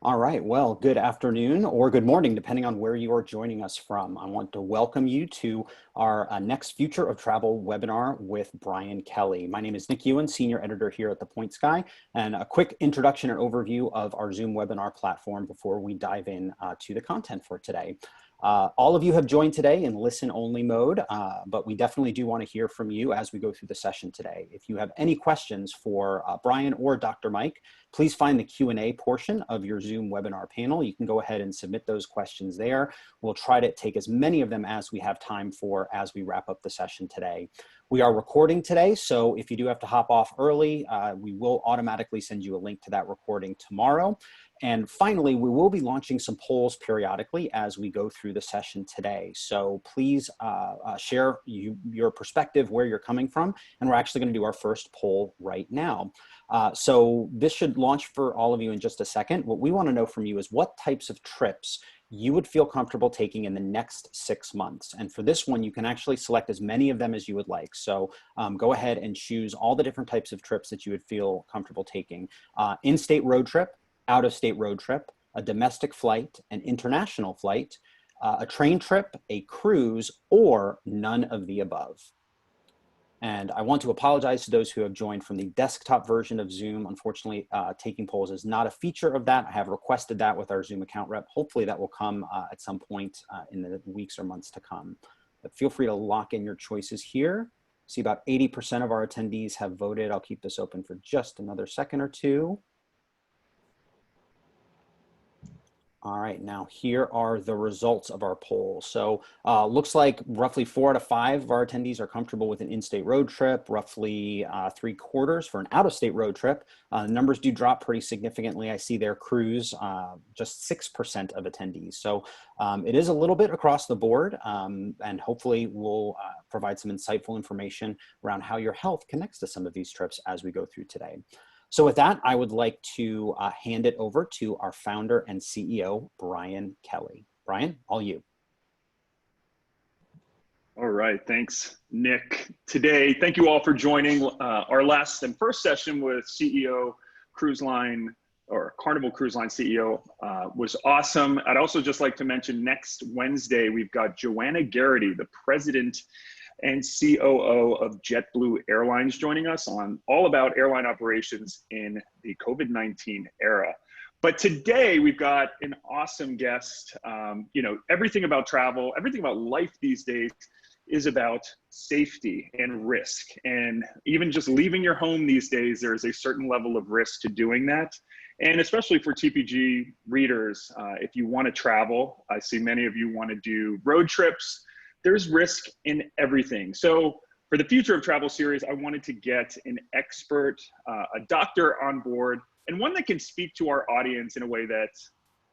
All right, well, good afternoon or good morning, depending on where you are joining us from. I want to welcome you to our next Future of Travel webinar with Brian Kelly. My name is Nick Ewan, Senior Editor here at The Point Sky, and a quick introduction and overview of our Zoom webinar platform before we dive in to the content for today. All of you have joined today in listen-only mode, but we definitely do want to hear from you as we go through the session today. If you have any questions for Brian or Dr. Mike, please find the Q&A portion of your Zoom webinar panel. You can go ahead and submit those questions there. We'll try to take as many of them as we have time for as we wrap up the session today. We are recording today, so if you do have to hop off early, we will automatically send you a link to that recording tomorrow. And finally, we will be launching some polls periodically as we go through the session today. So please share your perspective, where you're coming from, and we're actually going to do our first poll right now. So this should launch for all of you in just a second. What we want to know from you is what types of trips you would feel comfortable taking in the next 6 months. And for this one, you can actually select as many of them as you would like. So go ahead and choose all the different types of trips that you would feel comfortable taking. In-state road trip, out-of-state road trip, a domestic flight, an international flight, a train trip, a cruise, or none of the above. And I want to apologize to those who have joined from the desktop version of Zoom. Unfortunately, taking polls is not a feature of that. I have requested that with our Zoom account rep. Hopefully that will come at some point in the weeks or months to come. But feel free to lock in your choices here. See, about 80% of our attendees have voted. I'll keep this open for just another second or two. All right, now here are the results of our poll. So looks like roughly 4 out of 5 of our attendees are comfortable with an in-state road trip, roughly 3/4 for an out-of-state road trip. Numbers do drop pretty significantly. I see their cruise, just 6% of attendees. So it is a little bit across the board, and hopefully we'll provide some insightful information around how your health connects to some of these trips as we go through today. So with that, I would like to hand it over to our founder and CEO, Brian Kelly. Brian, all you. All right, thanks, Nick. Today, thank you all for joining our last and first session with CEO Cruise Line, or Carnival Cruise Line CEO, was awesome. I'd also just like to mention next Wednesday, we've got Joanna Garrity, the president and COO of JetBlue Airlines, joining us on all about airline operations in the COVID-19 era. But today we've got an awesome guest. You know, everything about travel, everything about life these days is about safety and risk. And even just leaving your home these days, there's a certain level of risk to doing that. And especially for TPG readers, if you want to travel, I see many of you want to do road trips. There's risk in everything. So for the Future of Travel series, I wanted to get an expert, a doctor on board, and one that can speak to our audience in a way that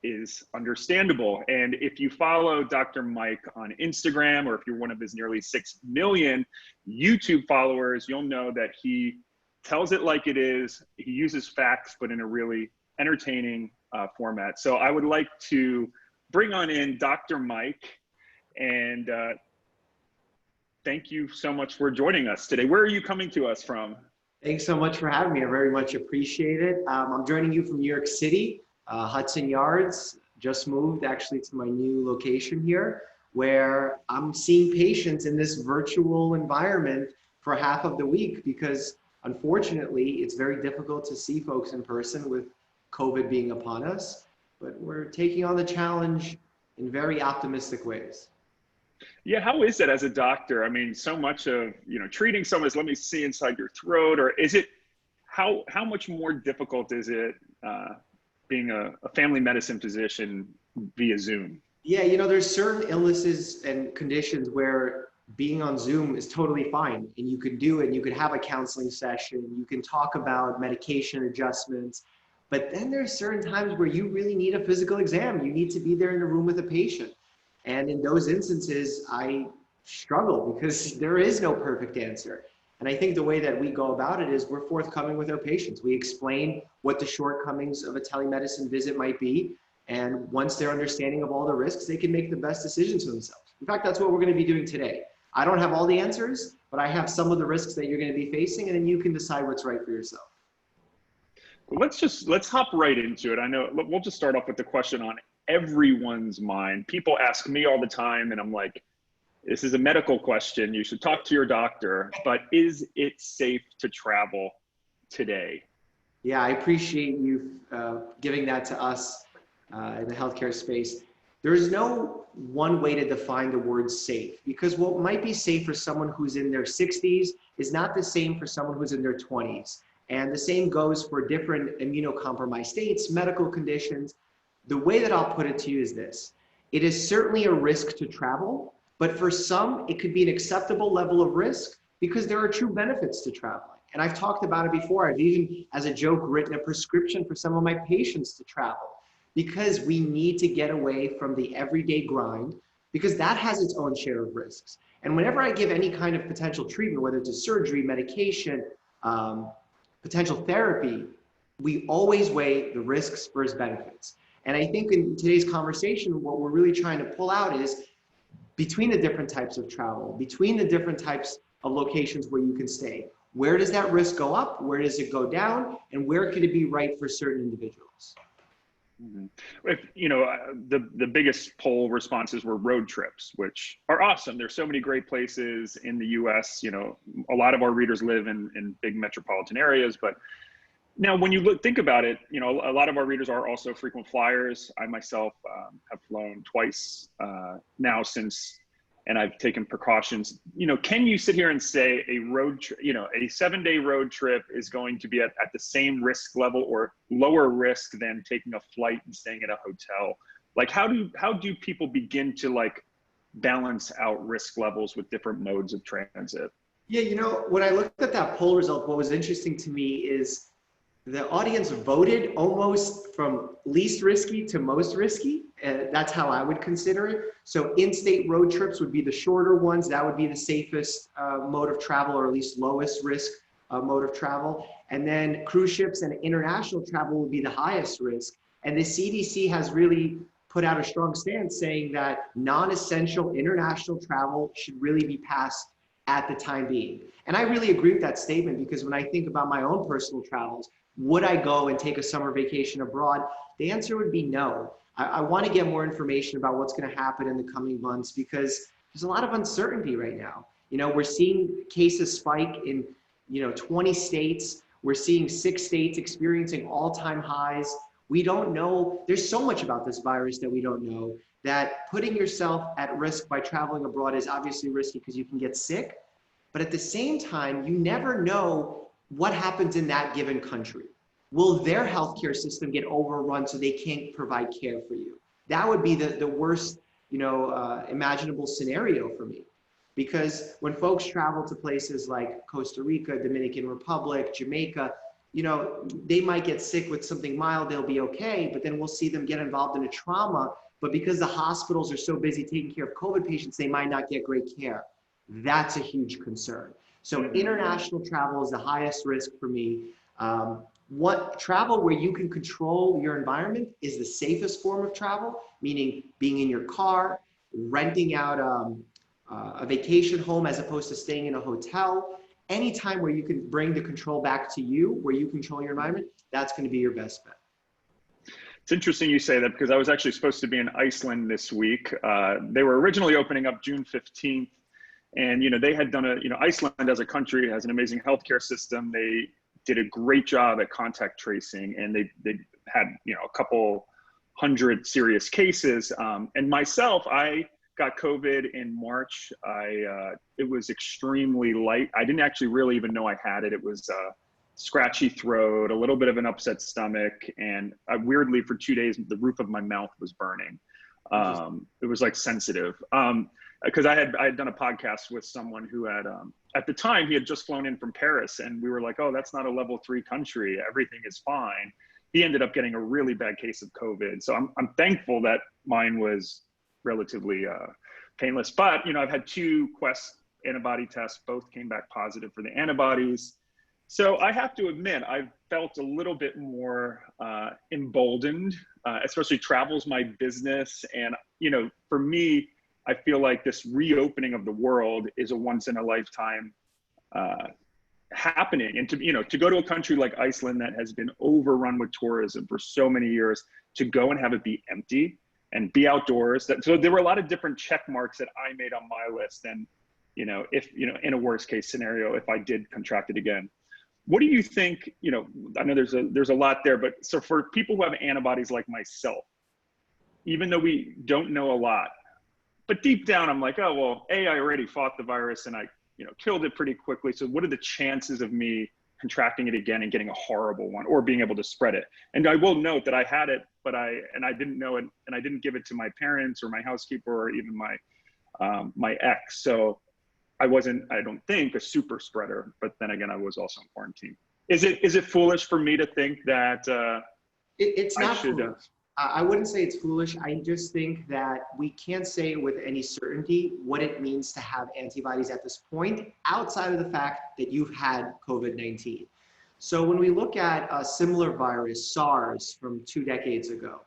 is understandable. And if you follow Dr. Mike on Instagram, or if you're one of his nearly 6 million YouTube followers, you'll know that he tells it like it is. He uses facts, but in a really entertaining format. So I would like to bring on in Dr. Mike. And thank you so much for joining us today. Where are you coming to us from? Thanks so much for having me. I very much appreciate it. I'm joining you from New York City, Hudson Yards. Just moved actually to my new location here, where I'm seeing patients in this virtual environment for half of the week, because unfortunately it's very difficult to see folks in person with COVID being upon us, but we're taking on the challenge in very optimistic ways. Yeah, how is it as a doctor? I mean, so much of, you know, treating someone is, let me see inside your throat, or is it, how much more difficult is it being a family medicine physician via Zoom? Yeah, you know, there's certain illnesses and conditions where being on Zoom is totally fine, and you could do it. You could have a counseling session, you can talk about medication adjustments, but then there's certain times where you really need a physical exam. You need to be there in the room with a patient. And in those instances, I struggle because there is no perfect answer. And I think the way that we go about it is we're forthcoming with our patients. We explain what the shortcomings of a telemedicine visit might be. And once they're understanding of all the risks, they can make the best decisions for themselves. In fact, that's what we're going to be doing today. I don't have all the answers, but I have some of the risks that you're going to be facing, and then you can decide what's right for yourself. Let's hop right into it. I know we'll just start off with the question on everyone's mind. People ask me all the time, and I'm like, this is a medical question. You should talk to your doctor, but is it safe to travel today? Yeah, I appreciate you giving that to us in the healthcare space. There is no one way to define the word safe, because what might be safe for someone who's in their 60s is not the same for someone who's in their 20s. And the same goes for different immunocompromised states, medical conditions. The way that I'll put it to you is this: it is certainly a risk to travel, but for some, it could be an acceptable level of risk because there are true benefits to traveling. And I've talked about it before. I've even, as a joke, written a prescription for some of my patients to travel, because we need to get away from the everyday grind, because that has its own share of risks. And whenever I give any kind of potential treatment, whether it's a surgery, medication, potential therapy, we always weigh the risks versus benefits. And I think in today's conversation, what we're really trying to pull out is between the different types of travel, between the different types of locations where you can stay, where does that risk go up? Where does it go down? And where could it be right for certain individuals? Mm-hmm. If, the biggest poll responses were road trips, which are awesome. There's so many great places in the US. A lot of our readers live in big metropolitan areas, but now when you think about it, a lot of our readers are also frequent flyers. I myself have flown twice now and I've taken precautions. Can you sit here and say a road trip, a 7-day road trip is going to be at the same risk level or lower risk than taking a flight and staying at a hotel? Like, how do people begin to balance out risk levels with different modes of transit? Yeah, when I looked at that poll result, what was interesting to me is the audience voted almost from least risky to most risky. That's how I would consider it. So in-state road trips would be the shorter ones. That would be the safest mode of travel, or at least lowest risk mode of travel. And then cruise ships and international travel would be the highest risk. And the CDC has really put out a strong stance saying that non-essential international travel should really be passed at the time being. And I really agree with that statement, because when I think about my own personal travels, would I go and take a summer vacation abroad? The answer would be no. I want to get more information about what's going to happen in the coming months, because there's a lot of uncertainty right now. We're seeing cases spike in 20 states. We're seeing 6 states experiencing all-time highs. We don't know. There's so much about this virus that we don't know, that putting yourself at risk by traveling abroad is obviously risky because you can get sick. But at the same time, you never know what happens in that given country. Will their healthcare system get overrun so they can't provide care for you? That would be the worst, imaginable scenario for me. Because when folks travel to places like Costa Rica, Dominican Republic, Jamaica, they might get sick with something mild, they'll be okay, but then we'll see them get involved in a trauma. But because the hospitals are so busy taking care of COVID patients, they might not get great care. That's a huge concern. So international travel is the highest risk for me. What travel where you can control your environment is the safest form of travel, meaning being in your car, renting out a vacation home as opposed to staying in a hotel. Anytime where you can bring the control back to you, where you control your environment, that's going to be your best bet. It's interesting you say that, because I was actually supposed to be in Iceland this week. They were originally opening up June 15th. And, they had done Iceland as a country has an amazing healthcare system. They did a great job at contact tracing, and they had, a couple hundred serious cases. And myself, I got COVID in March. It was extremely light. I didn't actually really even know I had it. It was scratchy throat, a little bit of an upset stomach. And weirdly, for 2 days, the roof of my mouth was burning. It was sensitive. Because I had done a podcast with someone who had, at the time, he had just flown in from Paris, and we were like, oh, that's not a level 3 country. Everything is fine. He ended up getting a really bad case of COVID. So I'm thankful that mine was relatively painless. But, I've had 2 Quest antibody tests. Both came back positive for the antibodies. So I have to admit, I've felt a little bit more emboldened, especially travel's my business. And, for me, I feel like this reopening of the world is a once in a lifetime happening, and to go to a country like Iceland that has been overrun with tourism for so many years, to go and have it be empty and be outdoors. So there were a lot of different check marks that I made on my list. And if in a worst case scenario, if I did contract it again, what do you think? I know there's a lot there, but so for people who have antibodies like myself, even though we don't know a lot, but deep down I'm like, oh well, I already fought the virus and I killed it pretty quickly. So what are the chances of me contracting it again and getting a horrible one, or being able to spread it? And I will note that I had it, but I didn't know it, and I didn't give it to my parents or my housekeeper or even my ex. So I wasn't, I don't think, a super spreader, but then again, I was also in quarantine. Is it foolish for me to think that it's not I should? Foolish. I wouldn't say it's foolish. I just think that we can't say with any certainty what it means to have antibodies at this point, outside of the fact that you've had COVID-19. So when we look at a similar virus, SARS, from 2 decades ago,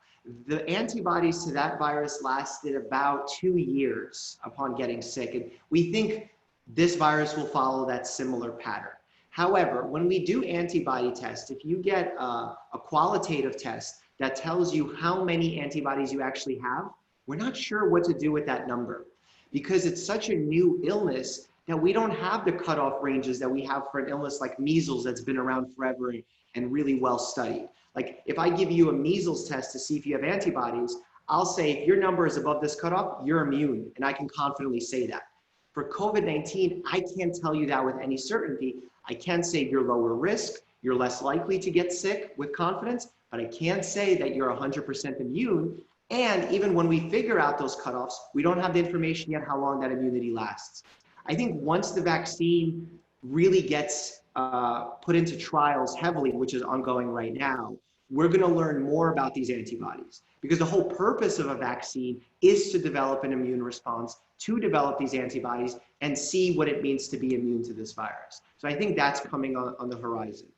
the antibodies to that virus lasted about 2 years upon getting sick. And we think this virus will follow that similar pattern. However, when we do antibody tests, if you get a qualitative test that tells you how many antibodies you actually have, we're not sure what to do with that number, because it's such a new illness that we don't have the cutoff ranges that we have for an illness like measles that's been around forever and really well studied. Like if I give you a measles test to see if you have antibodies, I'll say if your number is above this cutoff, you're immune, and I can confidently say that. For COVID-19, I can't tell you that with any certainty. I can say you're lower risk, you're less likely to get sick with confidence, but I can't say that you're 100% immune. And even when we figure out those cutoffs, we don't have the information yet how long that immunity lasts. I think once the vaccine really gets put into trials heavily, which is ongoing right now, we're going to learn more about these antibodies, because the whole purpose of a vaccine is to develop an immune response, to develop these antibodies and see what it means to be immune to this virus. So I think that's coming on the horizon.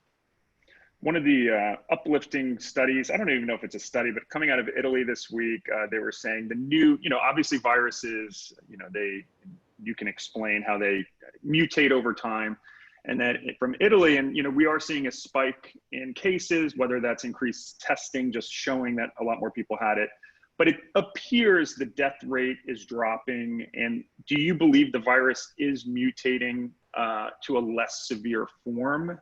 One of the uplifting studies, I don't even know if it's a study, but coming out of Italy this week, they were saying the new, obviously viruses, you can explain how they mutate over time. And that from Italy, and we are seeing a spike in cases, whether that's increased testing, just showing that a lot more people had it. But it appears the death rate is dropping. And do you believe the virus is mutating to a less severe form?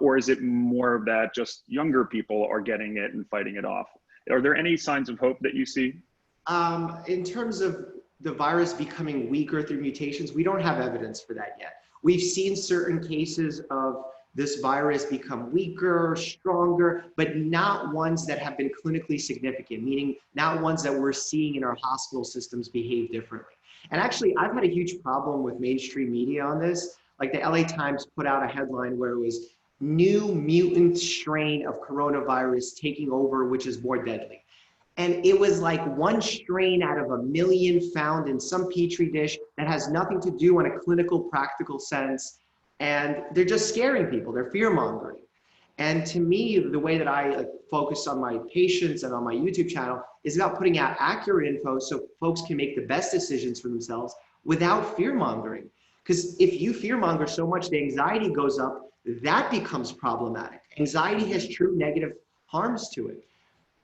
Or is it more of that just younger people are getting it and fighting it off? Are there any signs of hope that you see? In terms of the virus becoming weaker through mutations, we don't have evidence for that yet. We've seen certain cases of this virus become weaker, stronger, but not ones that have been clinically significant, meaning not ones that we're seeing in our hospital systems behave differently. And actually, I've had a huge problem with mainstream media on this. Like the LA Times put out a headline where it was new mutant strain of coronavirus taking over, which is more deadly. And it was like one strain out of a million found in some petri dish that has nothing to do in a clinical, practical sense. And they're just scaring people. They're fear mongering. And to me, the way that I focus on my patients and on my YouTube channel is about putting out accurate info so folks can make the best decisions for themselves without fear mongering. Because if you fear monger so much, the anxiety goes up, that becomes problematic. Anxiety has true negative harms to it.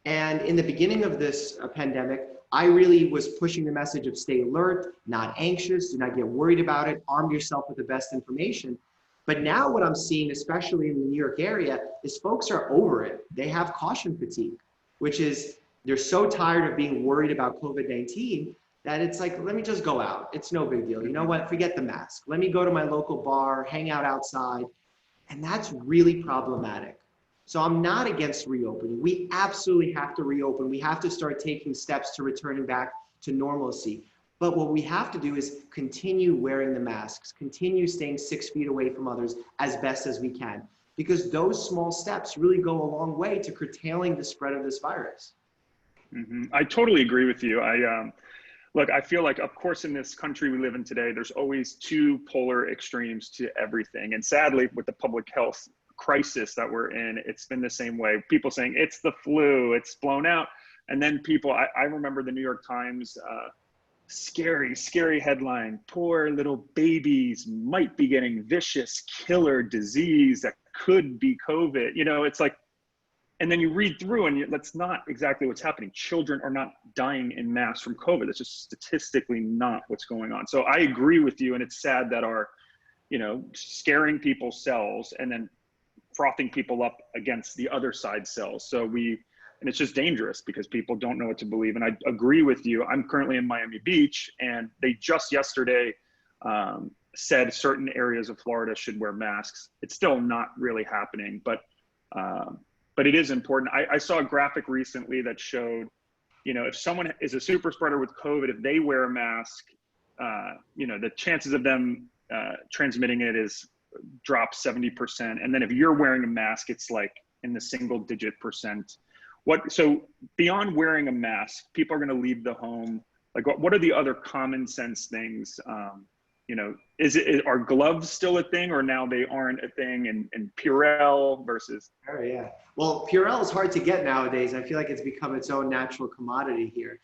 And in the beginning of this pandemic, I really was pushing the message of stay alert, not anxious, do not get worried about it, arm yourself with the best information. But now what I'm seeing, especially in the New York area, is folks are over it. They have caution fatigue, which is they're so tired of being worried about COVID-19 that it's like, let me just go out. It's no big deal. You know what? Forget the mask. Let me go to my local bar, hang out outside. And that's really problematic. So I'm not against reopening. We absolutely have to reopen. We have to start taking steps to returning back to normalcy. But what we have to do is continue wearing the masks, continue staying 6 feet away from others as best as we can, because those small steps really go a long way to curtailing the spread of this virus. Mm-hmm. I totally agree with you. Look, I feel like, of course, in this country we live in today, there's always two polar extremes to everything. And sadly, with the public health crisis that we're in, it's been the same way. People saying it's the flu, it's blown out. And then people, I remember the New York Times scary headline. Poor little babies might be getting vicious killer disease that could be COVID. You know, it's like, and then you read through and that's not exactly what's happening. Children are not dying in mass from COVID. That's just statistically not what's going on. So I agree with you. And it's sad that our, you know, scaring people sells and then frothing people up against the other side sells. So and it's just dangerous because people don't know what to believe. And I agree with you. I'm currently in Miami Beach and they just yesterday said certain areas of Florida should wear masks. It's still not really happening, but it is important. I saw a graphic recently that showed, you know, if someone is a super spreader with COVID, if they wear a mask, you know, the chances of them transmitting it drops 70%. And then if you're wearing a mask, it's like in the single-digit %. So beyond wearing a mask, people are going to leave the home. Like, what are the other common sense things? You know, are gloves still a thing, or now they aren't a thing? And Purell versus. Oh yeah. Well, Purell is hard to get nowadays. I feel like it's become its own natural commodity here.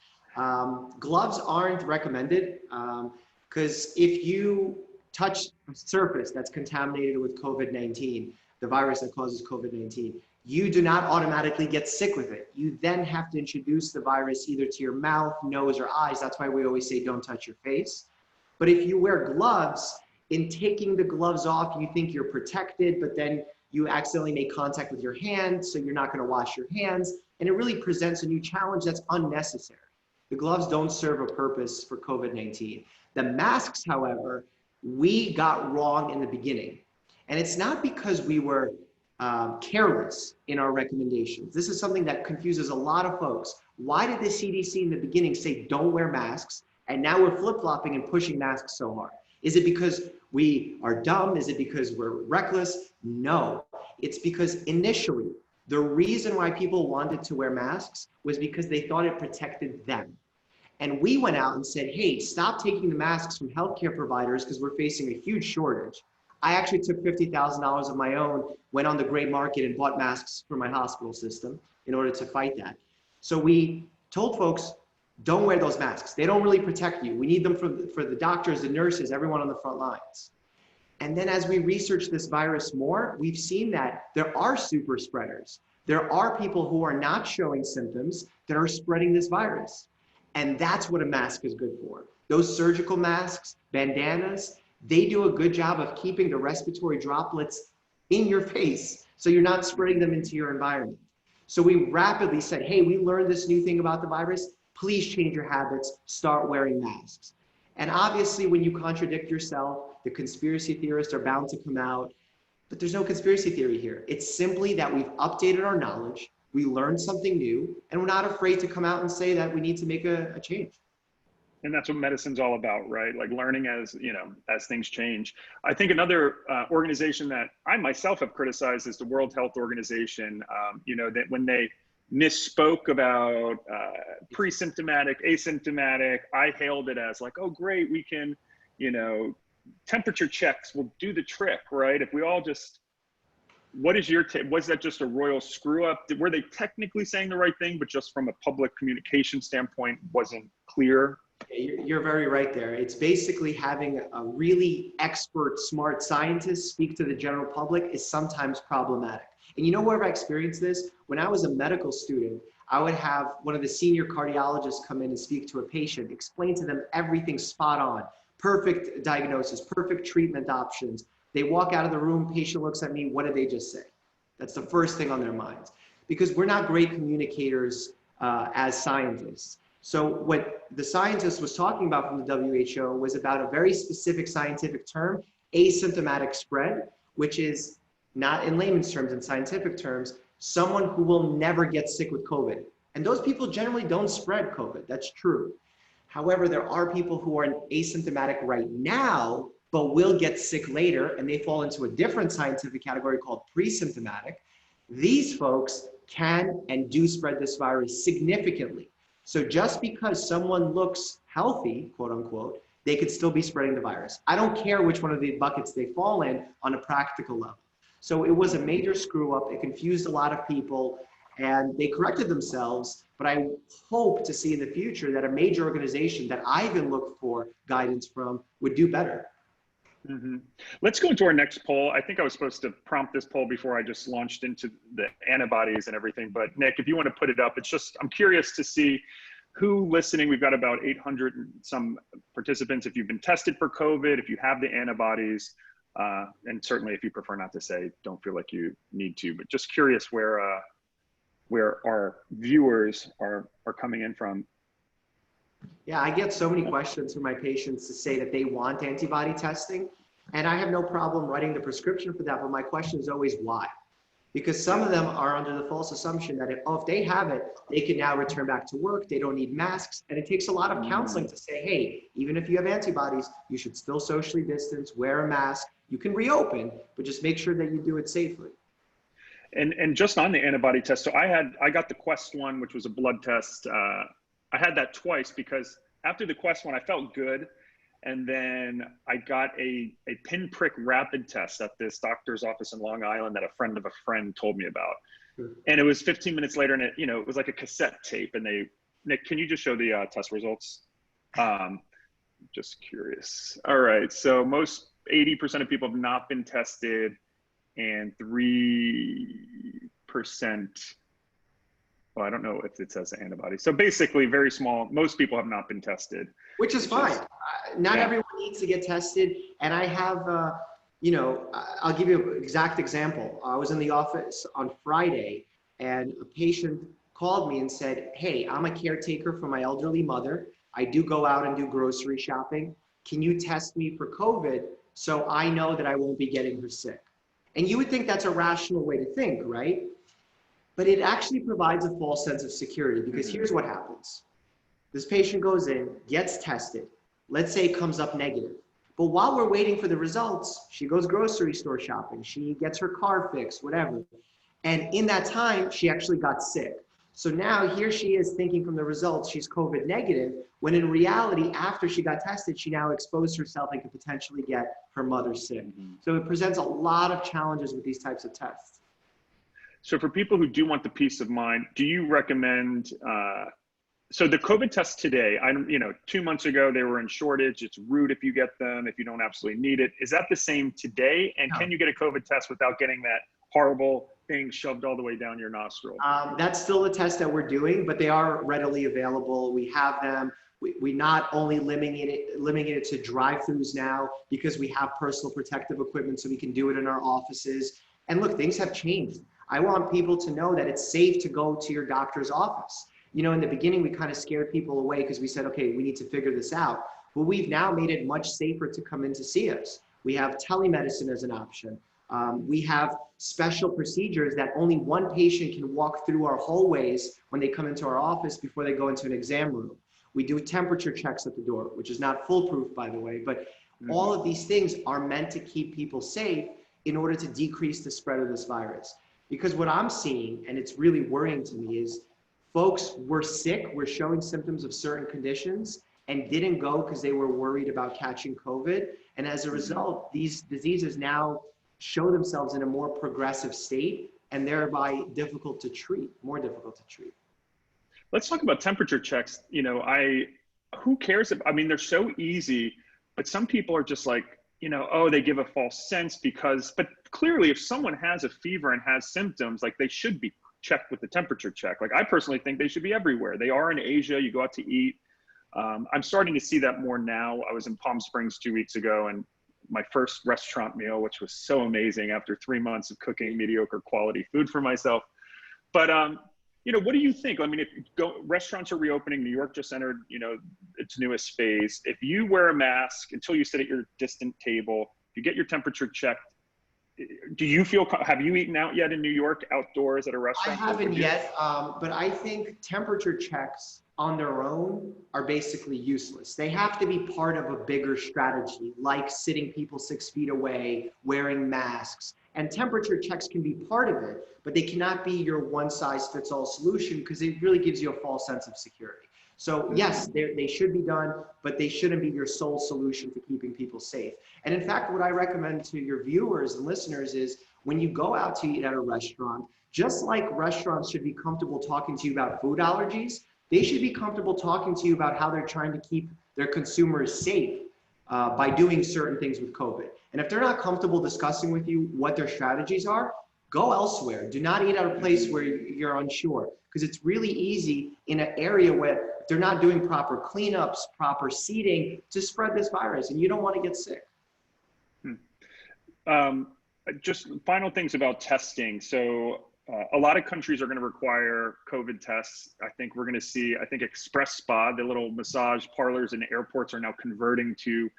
Gloves aren't recommended because if you touch a surface that's contaminated with COVID-19, the virus that causes COVID-19, you do not automatically get sick with it. You then have to introduce the virus either to your mouth, nose, or eyes. That's why we always say don't touch your face. But if you wear gloves, in taking the gloves off, you think you're protected, but then you accidentally make contact with your hand, so you're not going to wash your hands. And it really presents a new challenge that's unnecessary. The gloves don't serve a purpose for COVID-19. The masks, however, we got wrong in the beginning. And it's not because we were careless in our recommendations. This is something that confuses a lot of folks. Why did the CDC in the beginning say don't wear masks? And now we're flip-flopping and pushing masks so hard. Is it because we are dumb? Is it because we're reckless? No, it's because initially, the reason why people wanted to wear masks was because they thought it protected them. And we went out and said, hey, stop taking the masks from healthcare providers because we're facing a huge shortage. I actually took $50,000 of my own, went on the gray market and bought masks for my hospital system in order to fight that. So we told folks, don't wear those masks. They don't really protect you. We need them for the doctors, the nurses, everyone on the front lines. And then as we research this virus more, we've seen that there are super spreaders. There are people who are not showing symptoms that are spreading this virus. And that's what a mask is good for. Those surgical masks, bandanas, they do a good job of keeping the respiratory droplets in your face so you're not spreading them into your environment. So we rapidly said, hey, we learned this new thing about the virus. Please change your habits, start wearing masks. And obviously when you contradict yourself, the conspiracy theorists are bound to come out, but there's no conspiracy theory here. It's simply that we've updated our knowledge, we learned something new, and we're not afraid to come out and say that we need to make a change. And that's what medicine's all about, right? Like learning as, you know, as things change. I think another organization that I myself have criticized is the World Health Organization. You know, that when they misspoke about pre-symptomatic, asymptomatic, I hailed it as like, oh, great, we can, you know, temperature checks will do the trick, right? If we all just, what is your take? Was that just a royal screw up? Were they technically saying the right thing, but just from a public communication standpoint wasn't clear? You're very right there. It's basically having a really expert, smart scientist speak to the general public is sometimes problematic. And you know where I experienced this? When I was a medical student, I would have one of the senior cardiologists come in and speak to a patient, explain to them everything spot on, perfect diagnosis, perfect treatment options. They walk out of the room, patient looks at me, what did they just say? That's the first thing on their minds. Because we're not great communicators as scientists. So what the scientist was talking about from the WHO was about a very specific scientific term, asymptomatic spread, which is not in layman's terms, in scientific terms, someone who will never get sick with COVID. And those people generally don't spread COVID, that's true. However, there are people who are asymptomatic right now, but will get sick later, and they fall into a different scientific category called pre-symptomatic. These folks can and do spread this virus significantly. So just because someone looks healthy, quote unquote, they could still be spreading the virus. I don't care which one of the buckets they fall in on a practical level. So it was a major screw up. It confused a lot of people. and they corrected themselves. But I hope to see in the future that a major organization that I even look for guidance from would do better. Mm-hmm. Let's go into our next poll. I think I was supposed to prompt this poll before I just launched into the antibodies and everything. But Nick, if you want to put it up, it's just, I'm curious to see who listening. We've got about 800 and some participants. If you've been tested for COVID, if you have the antibodies, and certainly if you prefer not to say, don't feel like you need to, but just curious where our viewers are coming in from. Yeah, I get so many questions from my patients to say that they want antibody testing, and I have no problem writing the prescription for that, but my question is always why? Because some of them are under the false assumption that if they have it, they can now return back to work, they don't need masks, and it takes a lot of counseling to say, hey, even if you have antibodies, you should still socially distance, wear a mask, you can reopen, but just make sure that you do it safely. And just on the antibody test, so I got the Quest one, which was a blood test. I had that twice because after the Quest one, I felt good. And then I got a pinprick rapid test at this doctor's office in Long Island that a friend of a friend told me about. And it was 15 minutes later, and it was like a cassette tape. And Nick, can you just show the test results? Just curious. All right, so 80% of people have not been tested, and 3%. Well, I don't know if it says antibody. So basically very small. Most people have not been tested. Which is fine. Not everyone needs to get tested. And I have, I'll give you an exact example. I was in the office on Friday and a patient called me and said, hey, I'm a caretaker for my elderly mother. I do go out and do grocery shopping. Can you test me for COVID so I know that I won't be getting her sick? And you would think that's a rational way to think, right? But it actually provides a false sense of security because here's what happens. This patient goes in, gets tested, let's say it comes up negative. But while we're waiting for the results, she goes grocery store shopping, she gets her car fixed, whatever. And in that time, she actually got sick. So now here she is thinking from the results, she's COVID negative, when in reality, after she got tested, she now exposed herself and could potentially get her mother sick. So it presents a lot of challenges with these types of tests. So for people who do want the peace of mind, do you recommend, so the COVID tests today, 2 months ago, they were in shortage. It's rude if you get them, if you don't absolutely need it. Is that the same today? And can you get a COVID test without getting that horrible thing shoved all the way down your nostril? That's still a test that we're doing, but they are readily available. We have them. We not only limiting it to drive-thrus now because we have personal protective equipment so we can do it in our offices. And look, things have changed. I want people to know that it's safe to go to your doctor's office. In the beginning, we kind of scared people away because we said, okay, we need to figure this out. But we've now made it much safer to come in to see us. We have telemedicine as an option. We have special procedures that only one patient can walk through our hallways when they come into our office before they go into an exam room. We do temperature checks at the door, which is not foolproof, by the way, but all of these things are meant to keep people safe in order to decrease the spread of this virus. Because what I'm seeing, and it's really worrying to me, is folks were sick, were showing symptoms of certain conditions, and didn't go because they were worried about catching COVID. And as a result, these diseases now show themselves in a more progressive state and thereby more difficult to treat. Let's talk about temperature checks. Who cares? They're so easy, but some people are just like, they give a false sense but clearly if someone has a fever and has symptoms, like they should be checked with the temperature check. Like I personally think they should be everywhere. They are in Asia, you go out to eat. I'm starting to see that more now. I was in Palm Springs 2 weeks ago and my first restaurant meal, which was so amazing after 3 months of cooking mediocre quality food for myself. But, what do you think? Restaurants are reopening. New York just entered, its newest phase. If you wear a mask until you sit at your distant table, if you get your temperature checked, have you eaten out yet in New York outdoors at a restaurant? I haven't yet, but I think temperature checks on their own are basically useless. They have to be part of a bigger strategy, like sitting people 6 feet away, wearing masks. And temperature checks can be part of it, but they cannot be your one-size-fits-all solution because it really gives you a false sense of security. So yes, they should be done, but they shouldn't be your sole solution for keeping people safe. And in fact, what I recommend to your viewers and listeners is when you go out to eat at a restaurant, Just like restaurants should be comfortable talking to you about food allergies, they should be comfortable talking to you about how they're trying to keep their consumers safe by doing certain things with COVID. And if they're not comfortable discussing with you what their strategies are, go elsewhere. Do not eat at a place where you're unsure, because it's really easy in an area where they're not doing proper cleanups, proper seating to spread this virus, and you don't want to get sick. Just final things about testing. So a lot of countries are going to require COVID tests. I think we're going to see, I think Express Spa, the little massage parlors in airports, are now converting to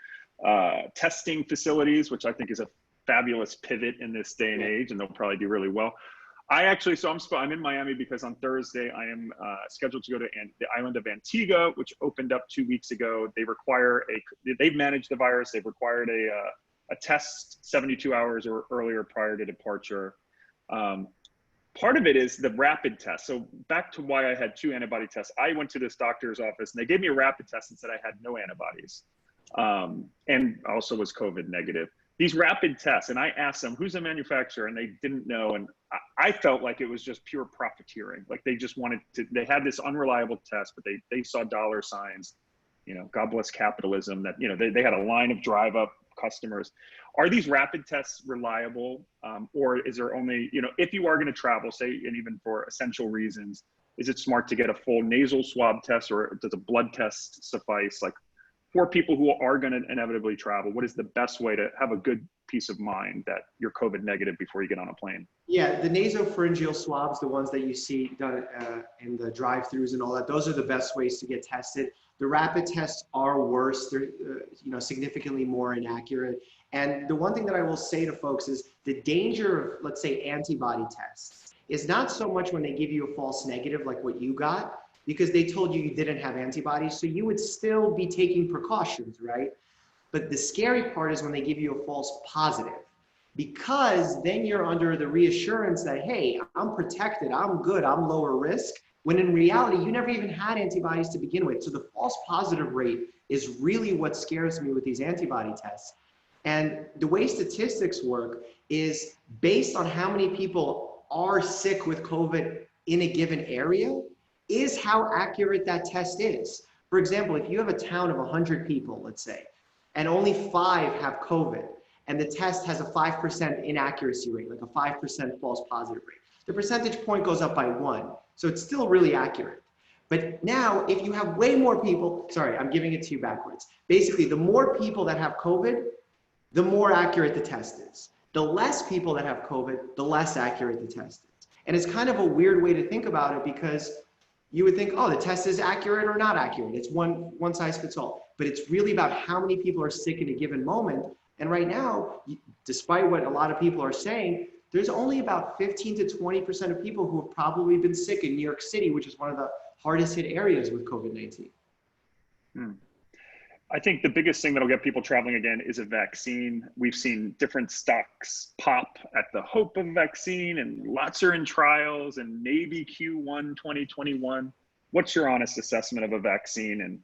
testing facilities, which I think is a fabulous pivot in this day and age, and they'll probably do really well. I'm in Miami because on Thursday I am scheduled to go to the island of Antigua, which opened up 2 weeks ago. They've managed the virus. They've required a test 72 hours or earlier prior to departure. Part of it is the rapid test. So back to why I had 2 antibody tests. I went to this doctor's office and they gave me a rapid test and said I had no antibodies, and also was COVID negative. These rapid tests, and I asked them, who's the manufacturer? And they didn't know. And I felt like it was just pure profiteering. Like they just wanted to, they had this unreliable test, but they saw dollar signs, God bless capitalism, that, they had a line of drive up customers. Are these rapid tests reliable? Or is there only, if you are going to travel, say, and even for essential reasons, is it smart to get a full nasal swab test, or does a blood test suffice? Like, for people who are going to inevitably travel, what is the best way to have a good peace of mind that you're COVID negative before you get on a plane? Yeah, the nasopharyngeal swabs, the ones that you see done in the drive-thrus and all that, those are the best ways to get tested. The rapid tests are worse. They're significantly more inaccurate. And the one thing that I will say to folks is the danger of, let's say, antibody tests is not so much when they give you a false negative like what you got, because they told you didn't have antibodies, so you would still be taking precautions, right? But the scary part is when they give you a false positive, because then you're under the reassurance that, hey, I'm protected, I'm good, I'm lower risk, when in reality, you never even had antibodies to begin with. So the false positive rate is really what scares me with these antibody tests. And the way statistics work is based on how many people are sick with COVID in a given area, is how accurate that test is. For example, if you have a town of 100 people, let's say, and only 5 have COVID, and the test has a 5% inaccuracy rate, like a 5% false positive rate, the percentage point goes up by 1. So it's still really accurate. But now, if you have way more people, sorry, I'm giving it to you backwards. Basically, the more people that have COVID, the more accurate the test is. The less people that have COVID, the less accurate the test is. And it's kind of a weird way to think about it, because you would think, oh, the test is accurate or not accurate. It's one size fits all. But it's really about how many people are sick in a given moment. And right now, despite what a lot of people are saying, there's only about 15 to 20% of people who have probably been sick in New York City, which is one of the hardest hit areas with COVID-19. I think the biggest thing that'll get people traveling again is a vaccine. We've seen different stocks pop at the hope of vaccine, and lots are in trials, and maybe Q1 2021. What's your honest assessment of a vaccine?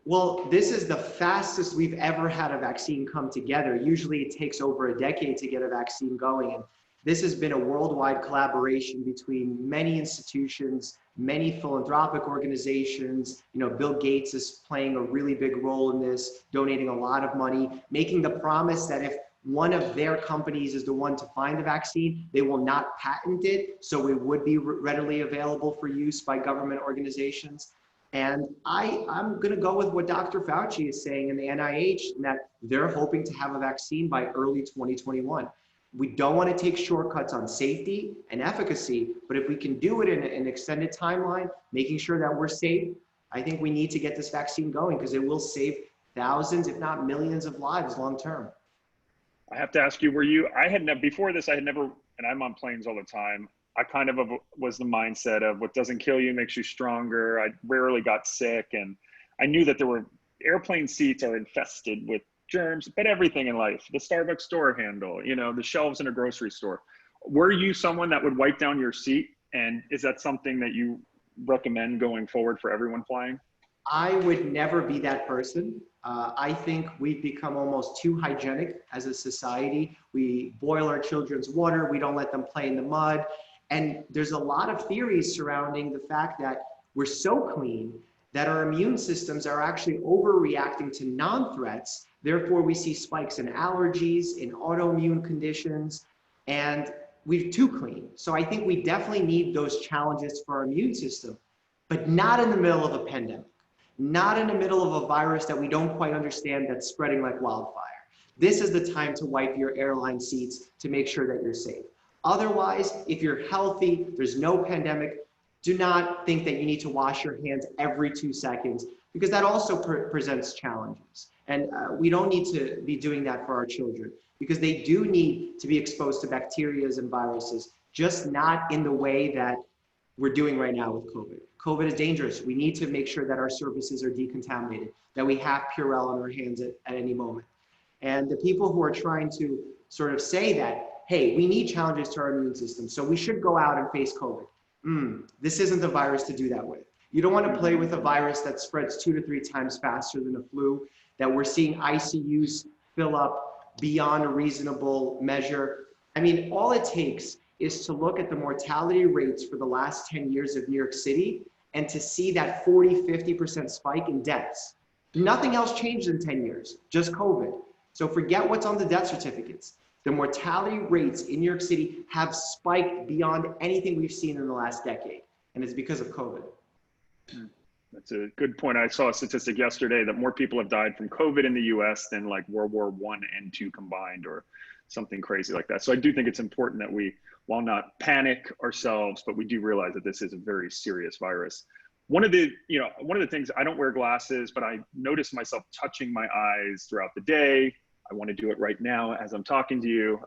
Well, this is the fastest we've ever had a vaccine come together. Usually it takes over a decade to get a vaccine going. And this has been a worldwide collaboration between many institutions, many philanthropic organizations. Bill Gates is playing a really big role in this, donating a lot of money, making the promise that if one of their companies is the one to find the vaccine, they will not patent it, so it would be readily available for use by government organizations. And I'm going to go with what Dr. Fauci is saying in the NIH, that they're hoping to have a vaccine by early 2021. We don't want to take shortcuts on safety and efficacy, but if we can do it in an extended timeline, making sure that we're safe, I think we need to get this vaccine going, because it will save thousands, if not millions of lives long term. I have to ask you, before this, I had never, and I'm on planes all the time, I kind of was the mindset of what doesn't kill you makes you stronger. I rarely got sick, and I knew that airplane seats are infested with germs, but everything in life, the Starbucks door handle, the shelves in a grocery store. Were you someone that would wipe down your seat? And is that something that you recommend going forward for everyone flying? I would never be that person. I think we've become almost too hygienic as a society. We boil our children's water. We don't let them play in the mud. And there's a lot of theories surrounding the fact that we're so clean that our immune systems are actually overreacting to non-threats. Therefore, we see spikes in allergies, in autoimmune conditions, and we're too clean. So I think we definitely need those challenges for our immune system, but not in the middle of a pandemic, not in the middle of a virus that we don't quite understand that's spreading like wildfire. This is the time to wipe your airline seats to make sure that you're safe. Otherwise, if you're healthy, there's no pandemic, do not think that you need to wash your hands every 2 seconds, because that also presents challenges. And we don't need to be doing that for our children, because they do need to be exposed to bacteria and viruses, just not in the way that we're doing right now with COVID. COVID is dangerous. We need to make sure that our surfaces are decontaminated, that we have Purell on our hands at any moment. And the people who are trying to sort of say that, hey, we need challenges to our immune system, so we should go out and face COVID. This isn't the virus to do that with. You don't want to play with a virus that spreads 2 to 3 times faster than the flu, that we're seeing ICUs fill up beyond a reasonable measure. I mean, all it takes is to look at the mortality rates for the last 10 years of New York City and to see that 40–50% spike in deaths. Nothing else changed in 10 years, just COVID. So forget what's on the death certificates. The mortality rates in New York City have spiked beyond anything we've seen in the last decade, and it's because of COVID. That's a good point. I saw a statistic yesterday that more people have died from COVID in the US than like World War I and II combined, or something crazy like that. So I do think it's important that we, while not panic ourselves, but we do realize that this is a very serious virus. One of the things, I don't wear glasses, but I notice myself touching my eyes throughout the day. I want to do it right now as I'm talking to you.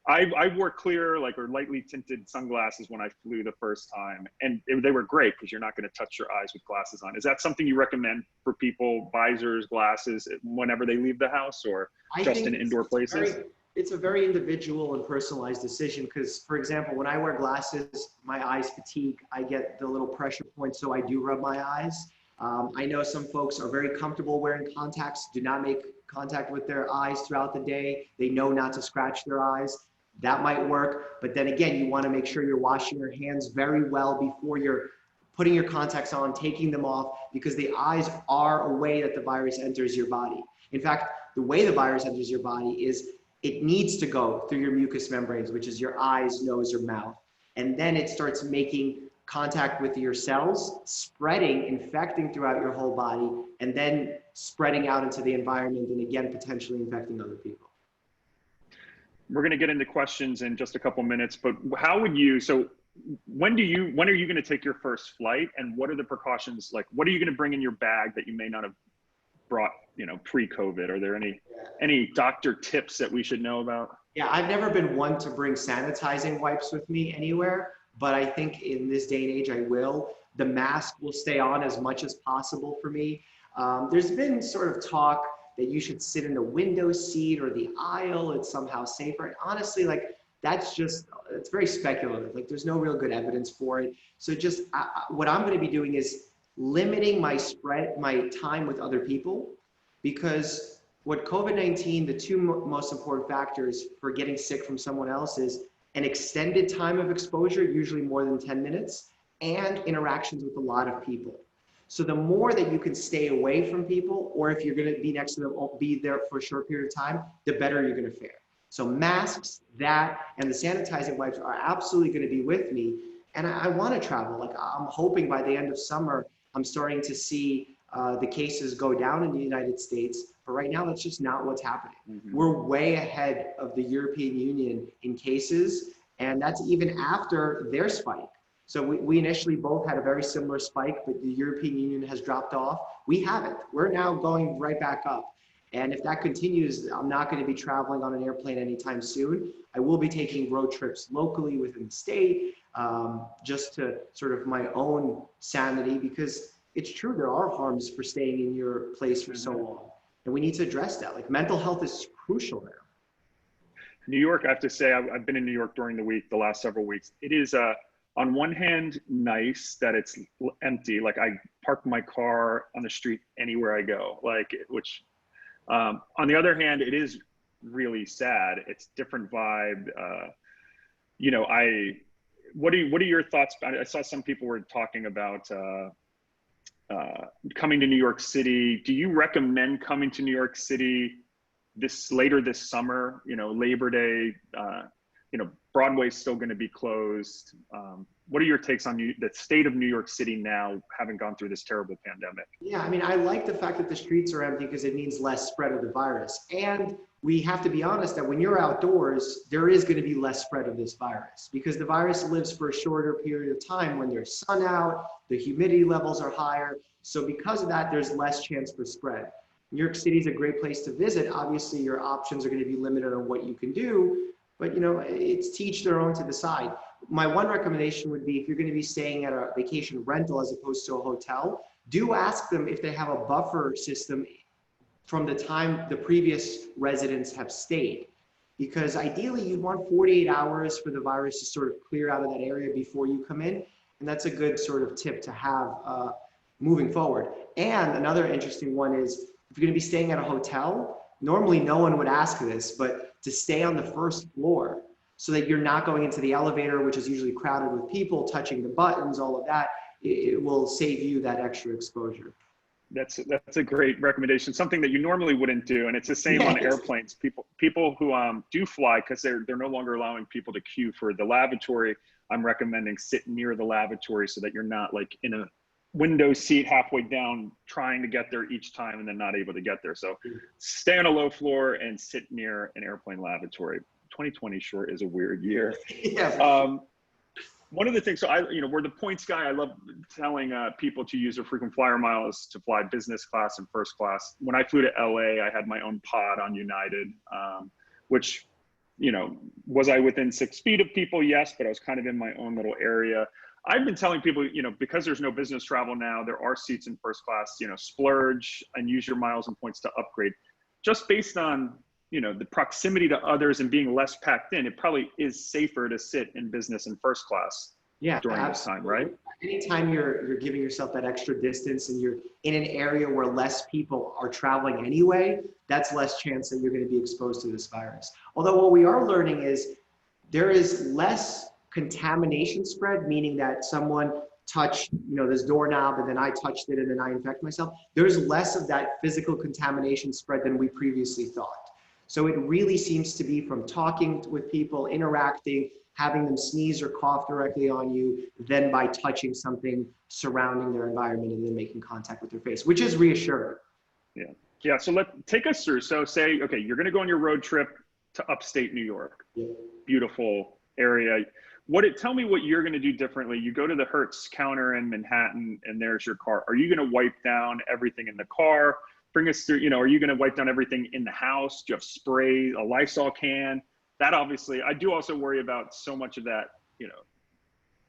I wore clear, or lightly tinted sunglasses when I flew the first time, and they were great because you're not going to touch your eyes with glasses on. Is that something you recommend for people, visors, glasses, whenever they leave the house, or just in indoor places? It's a very individual and personalized decision because, for example, when I wear glasses, my eyes fatigue. I get the little pressure points, so I do rub my eyes. I know some folks are very comfortable wearing contacts, do not make contact with their eyes throughout the day. They know not to scratch their eyes. That might work. But then again, you want to make sure you're washing your hands very well before you're putting your contacts on, taking them off, because the eyes are a way that the virus enters your body. In fact, the way the virus enters your body is it needs to go through your mucous membranes, which is your eyes, nose, or mouth. And then it starts making contact with your cells, spreading, infecting throughout your whole body, and then spreading out into the environment and again, potentially infecting other people. We're going to get into questions in just a couple minutes, but how would you, so when are you going to take your first flight, and what are the precautions? Like, what are you going to bring in your bag that you may not have brought, pre-COVID? Are there any doctor tips that we should know about? Yeah, I've never been one to bring sanitizing wipes with me anywhere, but I think in this day and age, I will. The mask will stay on as much as possible for me. There's been sort of talk that you should sit in the window seat or the aisle, it's somehow safer. And honestly, it's very speculative. There's no real good evidence for it. So just what I'm going to be doing is limiting my time with other people, because what COVID-19, the two most important factors for getting sick from someone else is an extended time of exposure, usually more than 10 minutes, and interactions with a lot of people. So the more that you can stay away from people, or if you're going to be next to them, be there for a short period of time, the better you're going to fare. So masks, that, and the sanitizing wipes are absolutely going to be with me. And I want to travel. I'm hoping by the end of summer, I'm starting to see the cases go down in the United States. But right now, that's just not what's happening. Mm-hmm. We're way ahead of the European Union in cases, and that's even after their spike. So we initially both had a very similar spike, but the European Union has dropped off. We haven't. We're now going right back up. And if that continues, I'm not going to be traveling on an airplane anytime soon. I will be taking road trips locally within the state, just to sort of my own sanity, because it's true, there are harms for staying in your place for so long. And we need to address that. Mental health is crucial now. New York, I have to say, I've been in New York during the last several weeks. It is on one hand, nice that it's empty. I park my car on the street anywhere I go, which on the other hand, it is really sad. It's different vibe. what are your thoughts? I saw some people were talking about coming to New York City. Do you recommend coming to New York City later this summer? You know, Labor Day. You know, Broadway's still going to be closed. What are your takes on the state of New York City now, having gone through this terrible pandemic? Yeah, I mean, I like the fact that the streets are empty because it means less spread of the virus. And we have to be honest that when you're outdoors, there is going to be less spread of this virus because the virus lives for a shorter period of time when there's sun out, the humidity levels are higher. So because of that, there's less chance for spread. New York City is a great place to visit. Obviously, your options are going to be limited on what you can do, but you know, it's to each their own to decide. My one recommendation would be if you're going to be staying at a vacation rental as opposed to a hotel, do ask them if they have a buffer system from the time the previous residents have stayed. Because ideally you'd want 48 hours for the virus to sort of clear out of that area before you come in. And that's a good sort of tip to have moving forward. And another interesting one is if you're going to be staying at a hotel, normally no one would ask this, but to stay on the first floor so that you're not going into the elevator, which is usually crowded with people, touching the buttons, all of that, it will save you that extra exposure. That's a great recommendation. Something that you normally wouldn't do, and it's the same on airplanes. People who do fly, because they're no longer allowing people to queue for the lavatory. I'm recommending sit near the lavatory so that you're not like in a window seat halfway down trying to get there each time and then not able to get there. So stay on a low floor and sit near an airplane lavatory. 2020 sure is a weird year. Yeah. One of the things, so we're the points guy. I love telling people to use their frequent flyer miles to fly business class and first class. When I flew to LA, I had my own pod on United, which, you know, was I within 6 feet of people? Yes, but I was kind of in my own little area. I've been telling people, you know, because there's no business travel now, there are seats in first class, you know, splurge and use your miles and points to upgrade. Just based on, you know, the proximity to others and being less packed in, it probably is safer to sit in business and first class during this time, right? Anytime you're giving yourself that extra distance and you're in an area where less people are traveling anyway, that's less chance that you're going to be exposed to this virus. Although what we are learning is there is less contamination spread, meaning that someone touched, you know, this doorknob and then I touched it and then I infect myself. There's less of that physical contamination spread than we previously thought. So it really seems to be from talking with people, interacting, having them sneeze or cough directly on you, than by touching something surrounding their environment and then making contact with their face, which is reassuring. Yeah. So take us through. So say, okay, you're going to go on your road trip to upstate New York. Yeah. Beautiful area. Tell me what you're going to do differently. You go to the Hertz counter in Manhattan and there's your car. Are you going to wipe down everything in the car? Bring us through, you know, are you going to wipe down everything in the house? Do you have spray, a Lysol can? That obviously, I do also worry about so much of that, you know,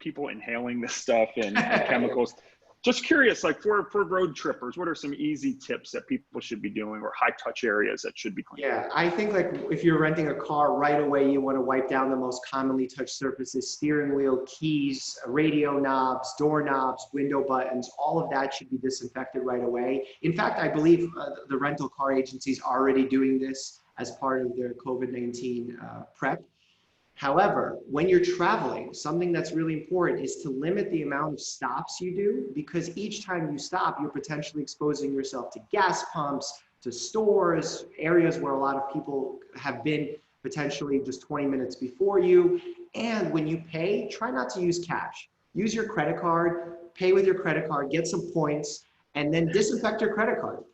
people inhaling this stuff and chemicals. Just curious, like for road trippers, what are some easy tips that people should be doing, or high touch areas that should be cleaned? Yeah, I think like if you're renting a car right away, you want to wipe down the most commonly touched surfaces: steering wheel, keys, radio knobs, door knobs, window buttons. All of that should be disinfected right away. In fact, I believe the rental car agencies are already doing this as part of their COVID-19 prep. However, when you're traveling, something that's really important is to limit the amount of stops you do, because each time you stop, you're potentially exposing yourself to gas pumps, to stores, areas where a lot of people have been potentially just 20 minutes before you. And when you pay, try not to use cash. Use your credit card, pay with your credit card, get some points, and then disinfect your credit card.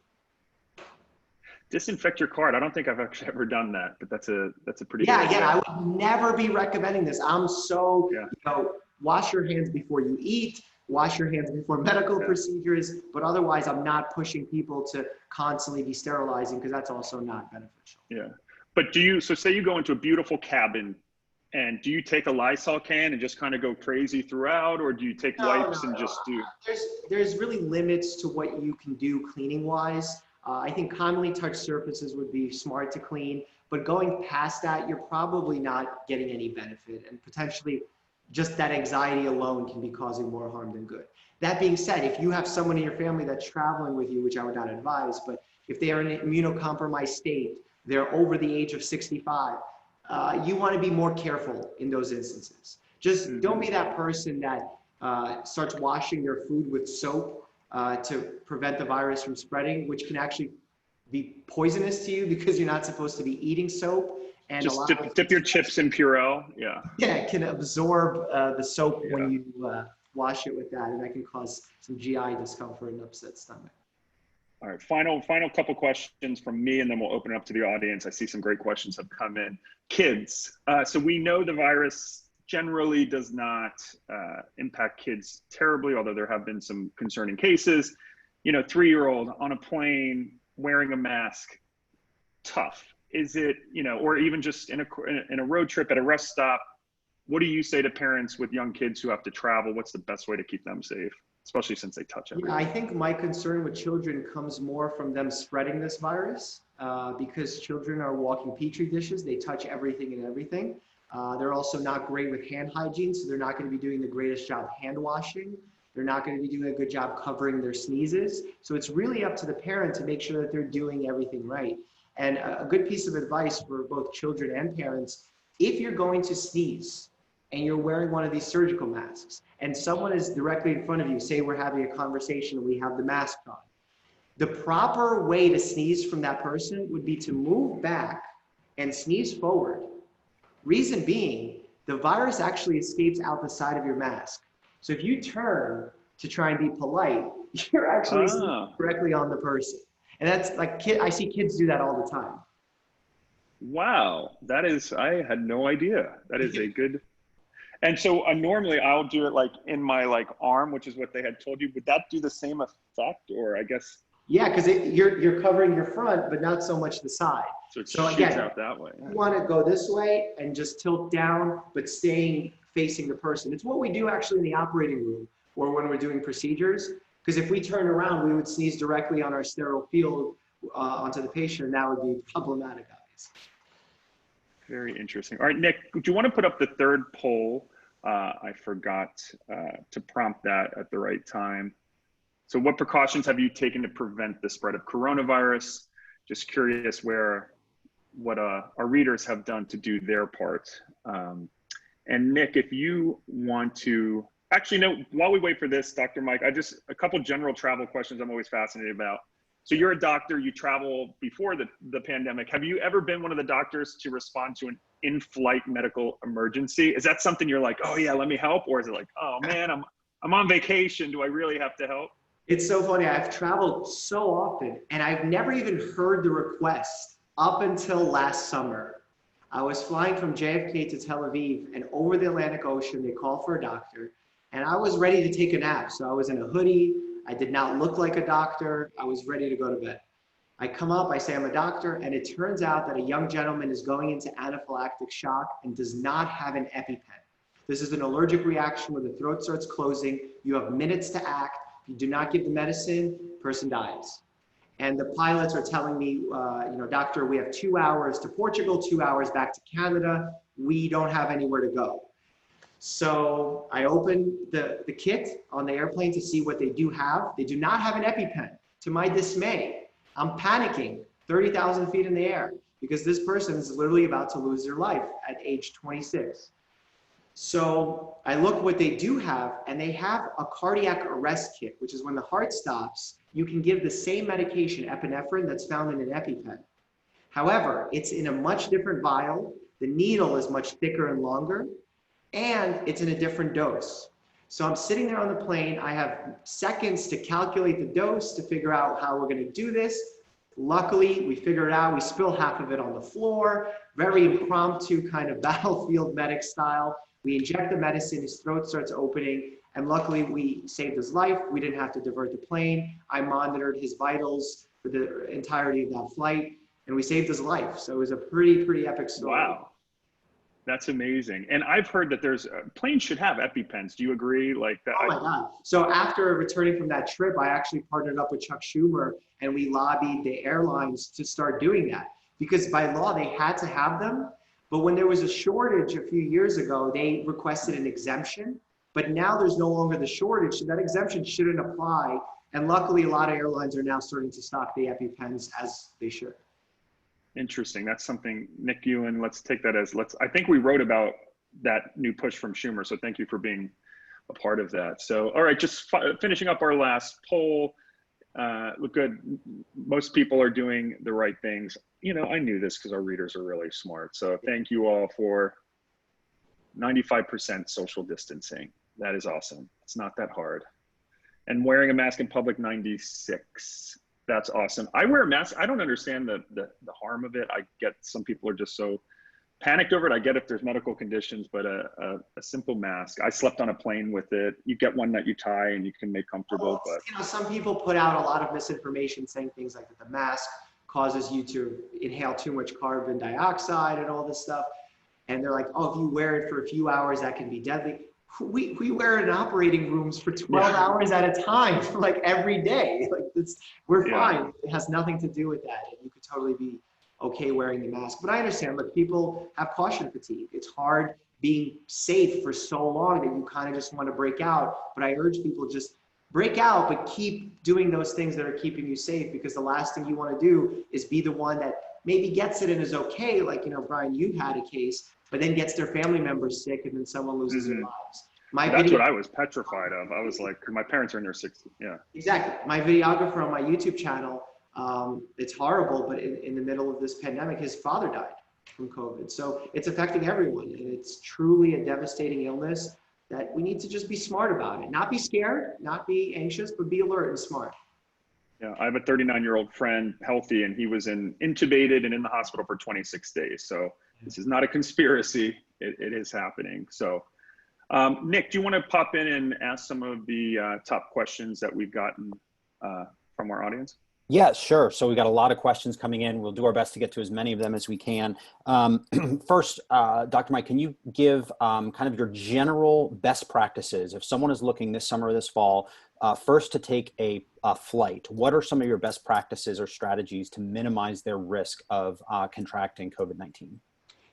Disinfect your card. I don't think I've actually ever done that, but that's a pretty good idea. Again, I would never be recommending this. You know, wash your hands before you eat, wash your hands before medical procedures, but otherwise I'm not pushing people to constantly be sterilizing, because that's also not beneficial. Yeah. But so say you go into a beautiful cabin, and do you take a Lysol can and just kind of go crazy throughout, or do you take wipes and just do? There's really limits to what you can do cleaning wise. I think commonly touched surfaces would be smart to clean, but going past that, you're probably not getting any benefit, and potentially just that anxiety alone can be causing more harm than good. That being said, if you have someone in your family that's traveling with you, which I would not advise, but if they are in an immunocompromised state, they're over the age of 65, you want to be more careful in those instances. Just don't be that person that starts washing their food with soap to prevent the virus from spreading, which can actually be poisonous to you because you're not supposed to be eating soap. And just dip your chips in Purell. Yeah. Yeah, it can absorb the soap when you wash it with that, and that can cause some GI discomfort and upset stomach. All right, final couple questions from me, and then we'll open it up to the audience. I see some great questions have come in. Kids. So we know the virus generally does not impact kids terribly, although there have been some concerning cases. You know, 3-year-old on a plane wearing a mask, tough. Is it, you know, or even just in a road trip at a rest stop, what do you say to parents with young kids who have to travel? What's the best way to keep them safe, especially since they touch everything? Yeah, I think my concern with children comes more from them spreading this virus because children are walking petri dishes. They touch everything and everything. They're also not great with hand hygiene, so they're not going to be doing the greatest job hand washing. They're not going to be doing a good job covering their sneezes. So it's really up to the parent to make sure that they're doing everything right. And a good piece of advice for both children and parents, if you're going to sneeze and you're wearing one of these surgical masks and someone is directly in front of you, say we're having a conversation and we have the mask on, the proper way to sneeze from that person would be to move back and sneeze forward. Reason being, the virus actually escapes out the side of your mask. So if you turn to try and be polite, you're actually sneezing directly on the person. And that's like, I see kids do that all the time. Wow, that is, I had no idea. That is a good, and so normally I'll do it like in my like arm, which is what they had told you. Would that do the same effect, or I guess? Yeah, because you're covering your front, but not so much the side. So it shoots out that way. You want to go this way and just tilt down, but staying facing the person. It's what we do actually in the operating room or when we're doing procedures. Because if we turn around, we would sneeze directly on our sterile field onto the patient, and that would be problematic, obviously. Very interesting. All right, Nick, do you want to put up the third poll? I forgot to prompt that at the right time. So what precautions have you taken to prevent the spread of coronavirus? Just curious what our readers have done to do their part. And Nick, if you want to, actually, no, while we wait for this, Dr. Mike, a couple general travel questions I'm always fascinated about. So you're a doctor, you travel before the pandemic. Have you ever been one of the doctors to respond to an in-flight medical emergency? Is that something you're like, oh yeah, let me help? Or is it like, oh man, I'm on vacation, do I really have to help? It's so funny, I've traveled so often and I've never even heard the request up until last summer. I was flying from JFK to Tel Aviv, and over the Atlantic Ocean, they called for a doctor, and I was ready to take a nap. So I was in a hoodie, I did not look like a doctor, I was ready to go to bed. I come up, I say I'm a doctor, and it turns out that a young gentleman is going into anaphylactic shock and does not have an EpiPen. This is an allergic reaction where the throat starts closing, you have minutes to act, if you do not give the medicine, person dies. And the pilots are telling me, doctor, we have 2 hours to Portugal, 2 hours back to Canada. We don't have anywhere to go. So I open the kit on the airplane to see what they do have. They do not have an EpiPen. To my dismay, I'm panicking 30,000 feet in the air because this person is literally about to lose their life at age 26. So I look what they do have, and they have a cardiac arrest kit, which is when the heart stops, you can give the same medication, epinephrine, that's found in an EpiPen. However, it's in a much different vial. The needle is much thicker and longer, and it's in a different dose. So I'm sitting there on the plane. I have seconds to calculate the dose to figure out how we're going to do this. Luckily, we figure it out. We spill half of it on the floor, very impromptu kind of battlefield medic style. We inject the medicine, his throat starts opening, and luckily we saved his life. We didn't have to divert the plane. I monitored his vitals for the entirety of that flight, and we saved his life. So it was a pretty epic story. Wow, that's amazing. And I've heard that planes should have EpiPens. Do you agree? Like that? Oh my God. So after returning from that trip, I actually partnered up with Chuck Schumer, and we lobbied the airlines to start doing that, because by law they had to have them. But when there was a shortage a few years ago, they requested an exemption. But now there's no longer the shortage, so that exemption shouldn't apply. And luckily, a lot of airlines are now starting to stock the EpiPens as they should. Interesting. That's something, Nick Ewan, let's take that as, I think we wrote about that new push from Schumer. So thank you for being a part of that. So, all right, just finishing up our last poll. Look good. Most people are doing the right things. You know, I knew this because our readers are really smart. So thank you all for 95% social distancing. That is awesome. It's not that hard. And wearing a mask in public, 96. That's awesome. I wear a mask. I don't understand the harm of it. I get some people are just so panicked over it. I get if there's medical conditions, but a simple mask. I slept on a plane with it. You get one that you tie and you can make comfortable. But you know, some people put out a lot of misinformation saying things like that the mask causes you to inhale too much carbon dioxide and all this stuff. And they're like, oh, if you wear it for a few hours, that can be deadly. We wear it in operating rooms for 12 hours at a time, like every day. Like we're fine. It has nothing to do with that. You could totally be okay wearing the mask. But I understand, look, people have caution fatigue. It's hard being safe for so long that you kind of just want to break out. But I urge people just break out, but keep doing those things that are keeping you safe, because the last thing you want to do is be the one that maybe gets it and is okay. Like, you know, Brian, you've had a case, but then gets their family members sick and then someone loses their lives. That's what I was petrified of. I was like, my parents are in their 60s. Yeah. Exactly. My videographer on my YouTube channel, it's horrible, but in the middle of this pandemic, his father died from COVID. So it's affecting everyone. And it's truly a devastating illness that we need to just be smart about it. Not be scared, not be anxious, but be alert and smart. Yeah, I have a 39-year-old friend, healthy, and he was intubated and in the hospital for 26 days. So this is not a conspiracy. It is happening. So Nick, do you want to pop in and ask some of the top questions that we've gotten from our audience? Yeah, sure. So we got a lot of questions coming in. We'll do our best to get to as many of them as we can. First, Dr. Mike, can you give kind of your general best practices if someone is looking this summer or this fall, first to take a flight? What are some of your best practices or strategies to minimize their risk of contracting COVID-19?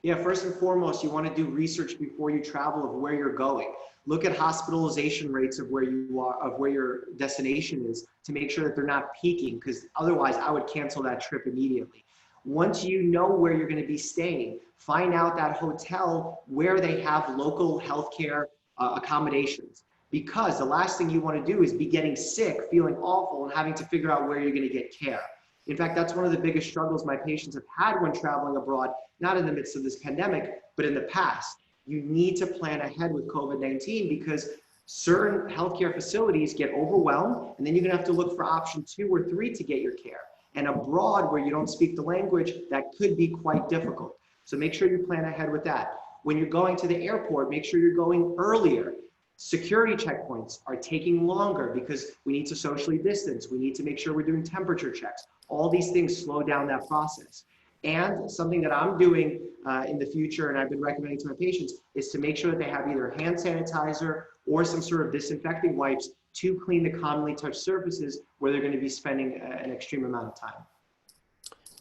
Yeah, first and foremost, you want to do research before you travel of where you're going. Look at hospitalization rates of where you are, of where your destination is, to make sure that they're not peaking, because otherwise I would cancel that trip immediately. Once you know where you're going to be staying, find out that hotel where they have local healthcare accommodations, because the last thing you want to do is be getting sick, feeling awful, and having to figure out where you're going to get care. In fact, that's one of the biggest struggles my patients have had when traveling abroad, not in the midst of this pandemic, but in the past. You need to plan ahead with COVID-19, because certain healthcare facilities get overwhelmed, and then you're gonna have to look for option 2 or 3 to get your care. And abroad, where you don't speak the language, that could be quite difficult. So make sure you plan ahead with that. When you're going to the airport, make sure you're going earlier. Security checkpoints are taking longer because we need to socially distance. We need to make sure we're doing temperature checks. All these things slow down that process. And something that I'm doing in the future, and I've been recommending to my patients, is to make sure that they have either hand sanitizer or some sort of disinfecting wipes to clean the commonly touched surfaces where they're going to be spending an extreme amount of time.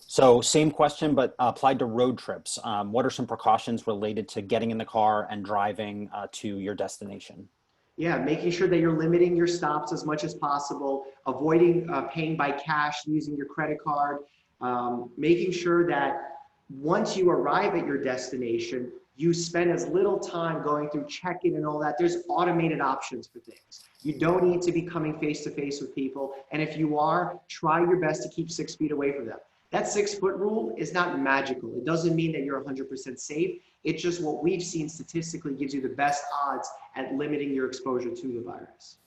So same question, but applied to road trips. What are some precautions related to getting in the car and driving to your destination? Yeah, making sure that you're limiting your stops as much as possible, avoiding paying by cash, using your credit card, making sure that once you arrive at your destination, you spend as little time going through check-in and all that. There's automated options for things. You don't need to be coming face-to-face with people. And if you are, try your best to keep 6 feet away from them. That 6-foot rule is not magical. It doesn't mean that you're 100% safe. It's just what we've seen statistically gives you the best odds at limiting your exposure to the virus.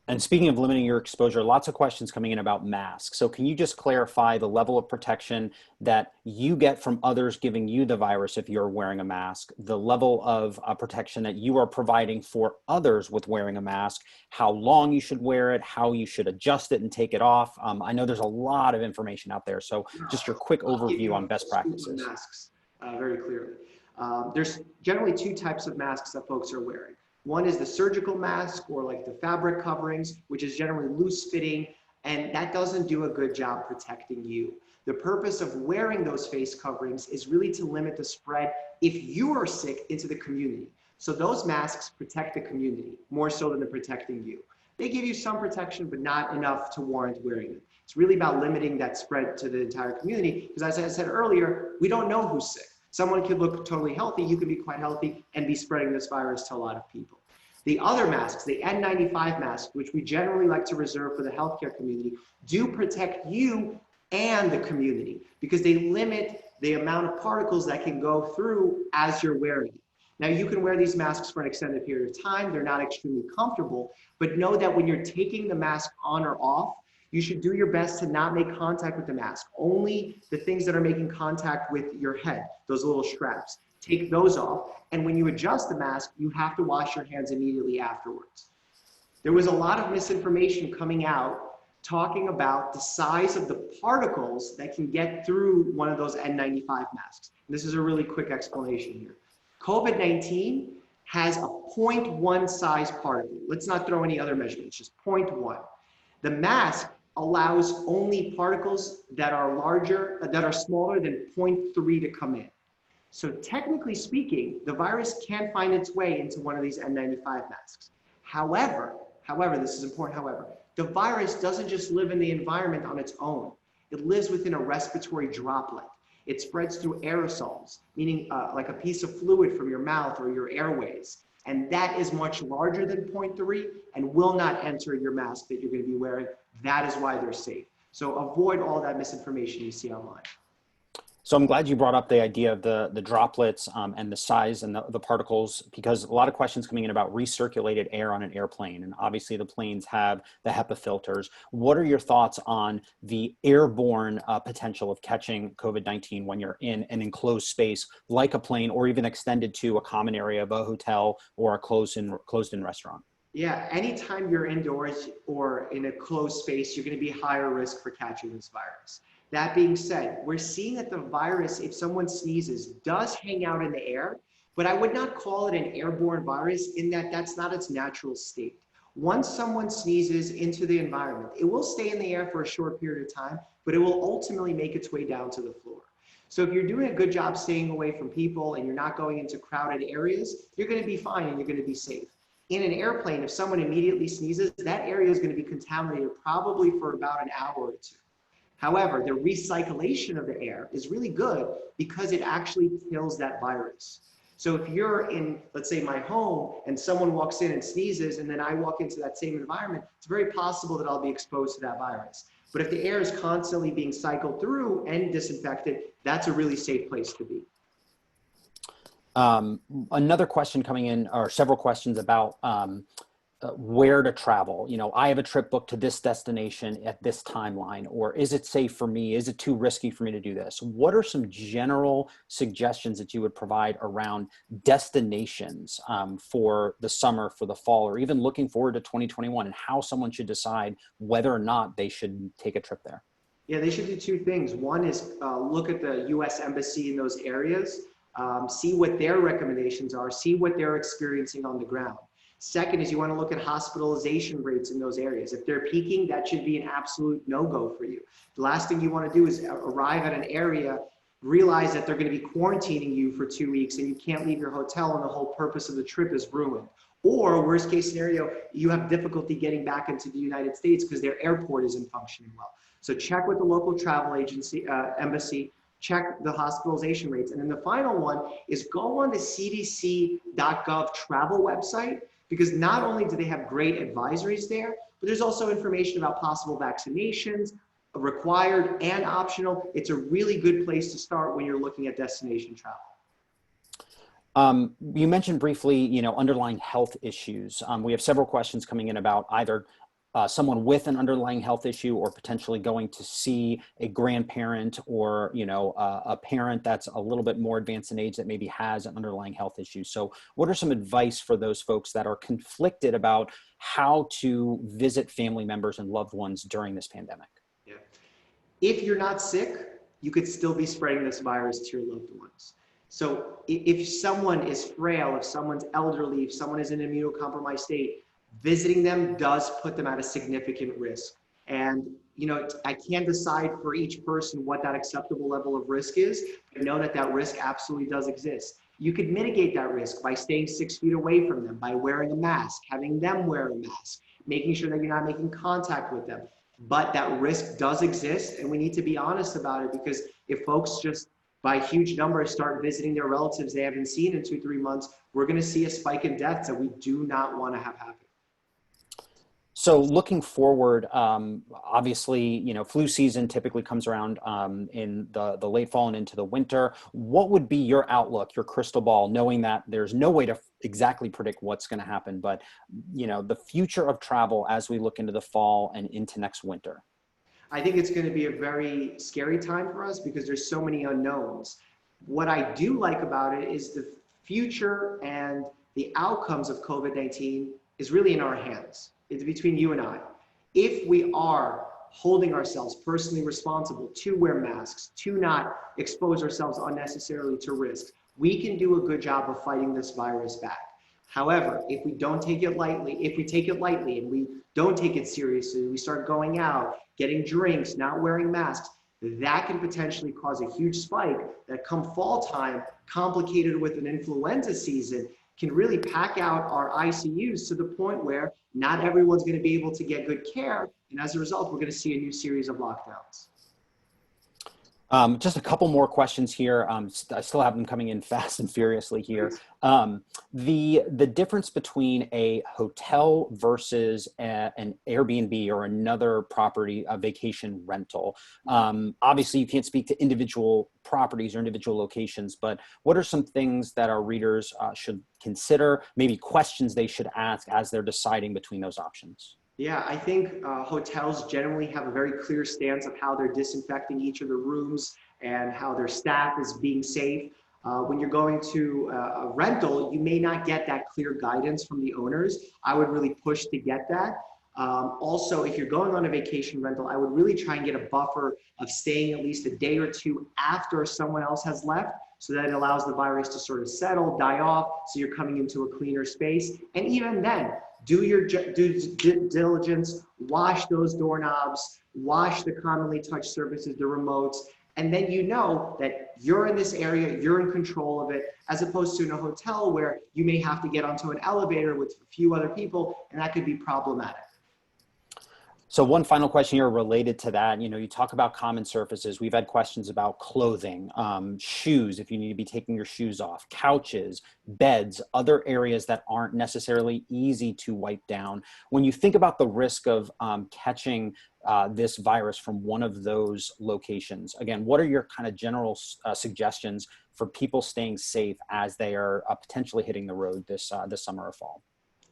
And speaking of limiting your exposure, lots of questions coming in about masks. So can you just clarify the level of protection that you get from others giving you the virus if you're wearing a mask, the level of protection that you are providing for others with wearing a mask, how long you should wear it, how you should adjust it and take it off? I know there's a lot of information out there. So just your quick overview on best practices. Masks, very clearly. There's generally 2 types of masks that folks are wearing. One is the surgical mask, or like the fabric coverings, which is generally loose fitting, and that doesn't do a good job protecting you. The purpose of wearing those face coverings is really to limit the spread if you are sick into the community. So those masks protect the community more so than they're protecting you. They give you some protection, but not enough to warrant wearing them. It's really about limiting that spread to the entire community, because as I said earlier, we don't know who's sick. Someone could look totally healthy, you could be quite healthy and be spreading this virus to a lot of people. The other masks, the N95 masks, which we generally like to reserve for the healthcare community, do protect you and the community because they limit the amount of particles that can go through as you're wearing it. Now, you can wear these masks for an extended period of time. They're not extremely comfortable, but know that when you're taking the mask on or off, you should do your best to not make contact with the mask. Only the things that are making contact with your head, those little straps, take those off. And when you adjust the mask, you have to wash your hands immediately afterwards. There was a lot of misinformation coming out talking about the size of the particles that can get through one of those N95 masks. And this is a really quick explanation here. COVID-19 has a 0.1 size particle. Let's not throw any other measurements, just 0.1. The mask allows only particles that are smaller than 0.3 to come in. So technically speaking, the virus can find its way into one of these N95 masks. However, this is important, however, the virus doesn't just live in the environment on its own. It lives within a respiratory droplet. It spreads through aerosols, meaning like a piece of fluid from your mouth or your airways. And that is much larger than 0.3 and will not enter your mask that you're going to be wearing. That is why they're safe. So avoid all that misinformation you see online. So I'm glad you brought up the idea of the droplets and the size and the particles, because a lot of questions coming in about recirculated air on an airplane. And obviously the planes have the HEPA filters. What are your thoughts on the airborne potential of catching COVID-19 when you're in an enclosed space like a plane, or even extended to a common area of a hotel or a closed-in restaurant? Yeah, anytime you're indoors or in a closed space, you're going to be higher risk for catching this virus. That being said, we're seeing that the virus, if someone sneezes, does hang out in the air, but I would not call it an airborne virus in that that's not its natural state. Once someone sneezes into the environment, it will stay in the air for a short period of time, but it will ultimately make its way down to the floor. So if you're doing a good job staying away from people and you're not going into crowded areas, you're going to be fine and you're going to be safe. In an airplane, if someone immediately sneezes, that area is going to be contaminated probably for about an hour or two. However, the recirculation of the air is really good because it actually kills that virus. So if you're in, let's say, my home and someone walks in and sneezes and then I walk into that same environment, it's very possible that I'll be exposed to that virus. But if the air is constantly being cycled through and disinfected, that's a really safe place to be. Another question coming in, or several questions about where to travel. You know, I have a trip booked to this destination at this timeline, or is it safe for me? Is it too risky for me to do this? What are some general suggestions that you would provide around destinations for the summer, for the fall, or even looking forward to 2021, and how someone should decide whether or not they should take a trip there? Yeah, they should do two things. One is look at the U.S. Embassy in those areas, see what their recommendations are, see what they're experiencing on the ground. Second is you want to look at hospitalization rates in those areas. If they're peaking, that should be an absolute no-go for you. The last thing you want to do is arrive at an area, realize that they're going to be quarantining you for 2 weeks and you can't leave your hotel and the whole purpose of the trip is ruined. Or worst case scenario, you have difficulty getting back into the United States because their airport isn't functioning well. So check with the local travel agency, embassy, check the hospitalization rates. And then the final one is go on the cdc.gov travel website, because not only do they have great advisories there, but there's also information about possible vaccinations, required and optional. It's a really good place to start when you're looking at destination travel. You mentioned briefly, you know, underlying health issues. We have several questions coming in about either someone with an underlying health issue or potentially going to see a grandparent or, you know, a parent that's a little bit more advanced in age that maybe has an underlying health issue. So what are some advice for those folks that are conflicted about how to visit family members and loved ones during this pandemic? Yeah. If you're not sick, you could still be spreading this virus to your loved ones. So if someone is frail, if someone's elderly, if someone is in an immunocompromised state, visiting them does put them at a significant risk. And, you know, I can't decide for each person what that acceptable level of risk is. I know that that risk absolutely does exist. You could mitigate that risk by staying 6 feet away from them, by wearing a mask, having them wear a mask, making sure that you're not making contact with them. But that risk does exist, and we need to be honest about it, because if folks just by huge numbers start visiting their relatives they haven't seen in 2-3 months, we're going to see a spike in deaths that we do not want to have happen. So looking forward, obviously, you know, flu season typically comes around in the late fall and into the winter. What would be your outlook, your crystal ball, knowing that there's no way to exactly predict what's going to happen, but, you know, the future of travel as we look into the fall and into next winter? I think it's going to be a very scary time for us because there's so many unknowns. What I do like about it is the future and the outcomes of COVID-19 is really in our hands. It's between you and I. If we are holding ourselves personally responsible to wear masks, to not expose ourselves unnecessarily to risk, we can do a good job of fighting this virus back. However, if we don't take it lightly, if we take it lightly and we don't take it seriously, we start going out, getting drinks, not wearing masks, that can potentially cause a huge spike that come fall time, complicated with an influenza season, can really pack out our ICUs to the point where not everyone's going to be able to get good care. And as a result, we're going to see a new series of lockdowns. Just a couple more questions here. I still have them coming in fast and furiously here. The difference between a hotel versus an Airbnb or another property, a vacation rental. Obviously, you can't speak to individual properties or individual locations, but what are some things that our readers should consider, maybe questions they should ask as they're deciding between those options? Yeah, I think hotels generally have a very clear stance of how they're disinfecting each of the rooms and how their staff is being safe. When you're going to a rental, you may not get that clear guidance from the owners. I would really push to get that. Also, if you're going on a vacation rental, I would really try and get a buffer of staying at least a day or two after someone else has left, so that it allows the virus to sort of settle, die off, so you're coming into a cleaner space. And even then, do your due diligence, wash those doorknobs, wash the commonly touched surfaces, the remotes, and then you know that you're in this area, you're in control of it, as opposed to in a hotel where you may have to get onto an elevator with a few other people, and that could be problematic. So one final question here related to that. You know, you talk about common surfaces. We've had questions about clothing, shoes, if you need to be taking your shoes off, couches, beds, other areas that aren't necessarily easy to wipe down. When you think about the risk of catching this virus from one of those locations, again, what are your kind of general suggestions for people staying safe as they are potentially hitting the road this summer or fall?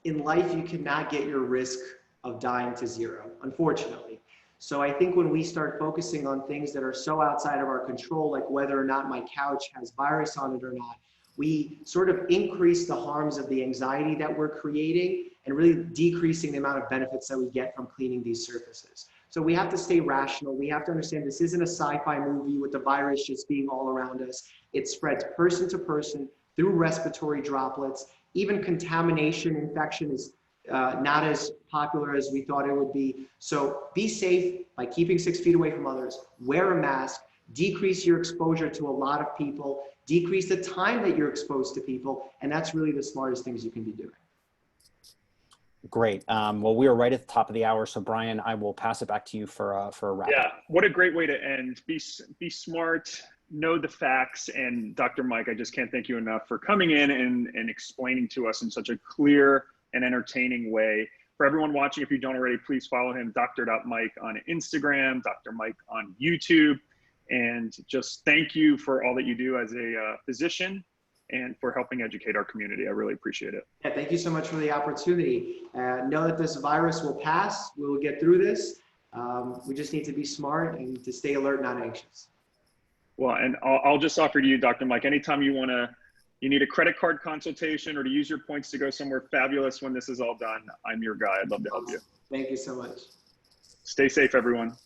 In life, you cannot get your risk of dying to zero, unfortunately. So I think when we start focusing on things that are so outside of our control, like whether or not my couch has virus on it or not, we sort of increase the harms of the anxiety that we're creating and really decreasing the amount of benefits that we get from cleaning these surfaces. So we have to stay rational. We have to understand this isn't a sci-fi movie with the virus just being all around us. It spreads person to person through respiratory droplets. Even contamination infection is not as popular as we thought it would be. So be safe by keeping 6 feet away from others, wear a mask, decrease your exposure to a lot of people, decrease the time that you're exposed to people, and that's really the smartest things you can be doing. Great. Well, we are right at the top of the hour. So Brian, I will pass it back to you for a wrap. Yeah, what a great way to end. Be smart, know the facts. And Dr. Mike, I just can't thank you enough for coming in and explaining to us in such a clear and entertaining way. For everyone watching, if you don't already, please follow him, Dr.Mike on Instagram, Dr. Mike on YouTube. And just thank you for all that you do as a physician and for helping educate our community. I really appreciate it. Yeah, thank you so much for the opportunity. Know that this virus will pass. We will get through this. We just need to be smart and to stay alert, not anxious. Well, and I'll just offer to you, Dr. Mike, anytime you need a credit card consultation or to use your points to go somewhere fabulous when this is all done, I'm your guy. I'd love to help you. Thank you so much. Stay safe, everyone.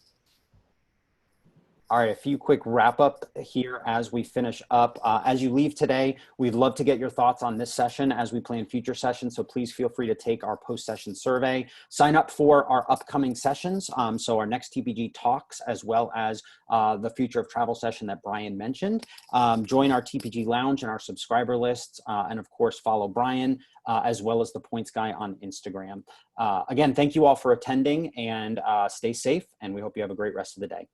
All right, a few quick wrap up here as we finish up. As you leave today, we'd love to get your thoughts on this session as we plan future sessions. So please feel free to take our post-session survey. Sign up for our upcoming sessions. So our next TPG talks, as well as the future of travel session that Brian mentioned. Join our TPG lounge and our subscriber lists. And of course, follow Brian as well as the Points Guy on Instagram. Again, thank you all for attending and stay safe. And we hope you have a great rest of the day.